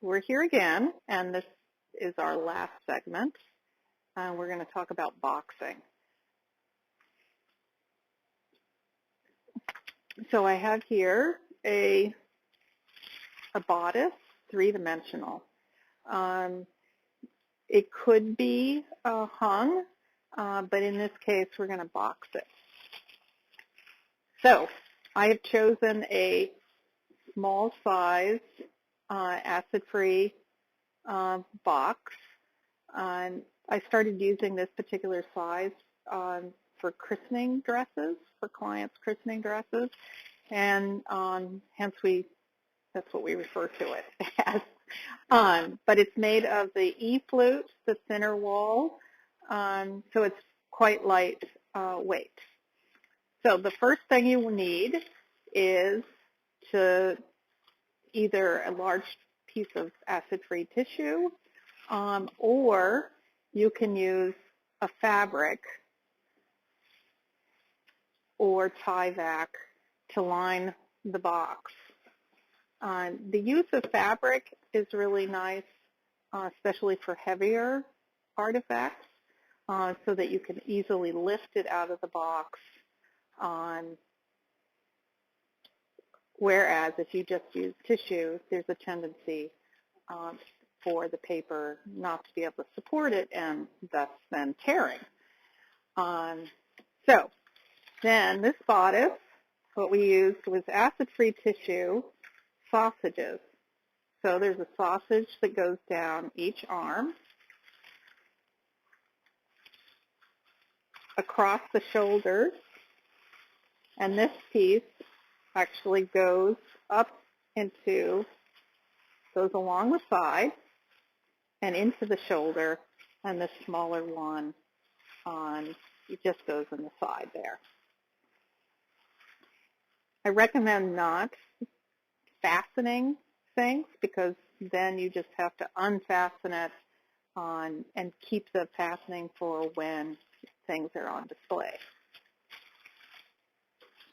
We're here again, and this is our last segment. We're going to talk about boxing. So I have here a bodice, three-dimensional. It could be hung, but in this case, we're going to box it. So I have chosen a small size acid-free box. I started using this particular size for christening dresses, for clients' christening dresses, and hence that's what we refer to it as. But it's made of the E-flute, the thinner wall, so it's quite light weight. So the first thing you will need is to either a large piece of acid-free tissue, or you can use a fabric or Tyvek to line the box. The use of fabric is really nice, especially for heavier artifacts, so that you can easily lift it out of the box. Whereas if you just use tissue, there's a tendency for the paper not to be able to support it and thus then tearing. So then this bodice, what we used was acid-free tissue, sausages. So there's a sausage that goes down each arm, across the shoulders, and this piece actually goes along the side and into the shoulder, and the smaller one it just goes in the side there. I recommend not fastening things, because then you just have to unfasten it and keep the fastening for when things are on display.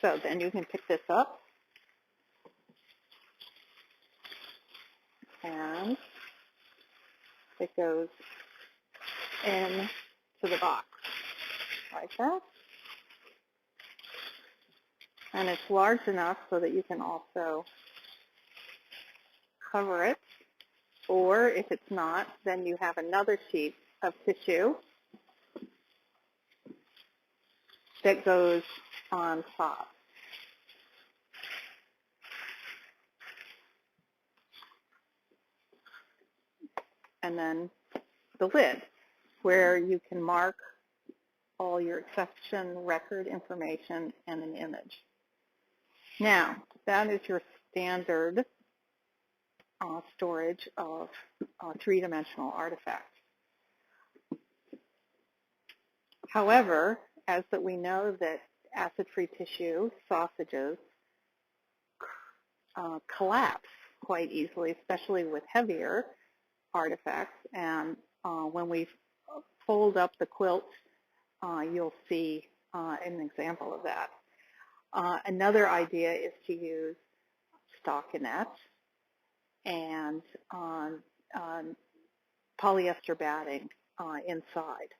So then you can pick this up, and it goes into the box like that. And it's large enough so that you can also cover it, or if it's not, then you have another sheet of tissue that goes on top. And then the lid, where you can mark all your exception record information and an image. Now, that is your standard storage of three-dimensional artifacts. However, as that we know that acid-free tissue, sausages, collapse quite easily, especially with heavier artifacts, and when we fold up the quilt, you'll see an example of that. Another idea is to use stockinette and polyester batting inside.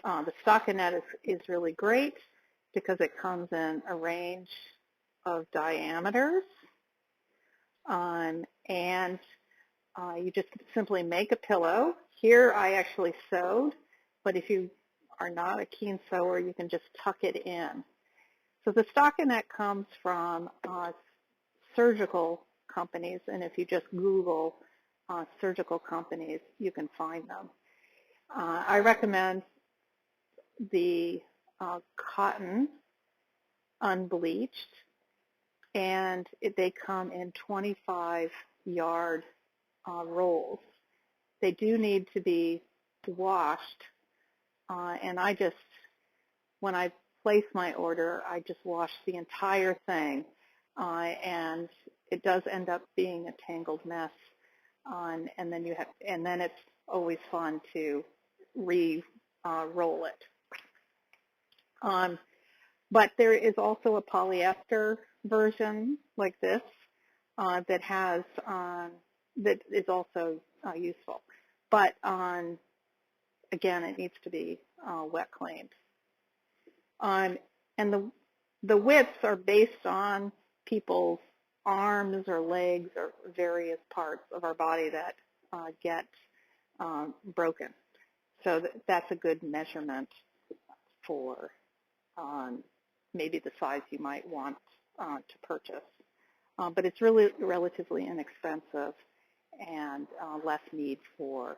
The stockinette is really great because it comes in a range of diameters, and you just simply make a pillow. Here I actually sewed, but if you are not a keen sewer, you can just tuck it in. So the stockinette comes from surgical companies, and if you just Google surgical companies, you can find them. I recommend the cotton unbleached, and they come in 25-yard rolls. They do need to be washed, and when I place my order, I just wash the entire thing, and it does end up being a tangled mess, and then it's always fun to re-roll it. But there is also a polyester version like this that has that is also useful. But again, it needs to be wet cleaned. And the widths are based on people's arms or legs or various parts of our body that get broken. So that's a good measurement for maybe the size you might want to purchase. But it's really relatively inexpensive and less need for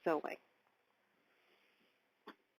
sewing.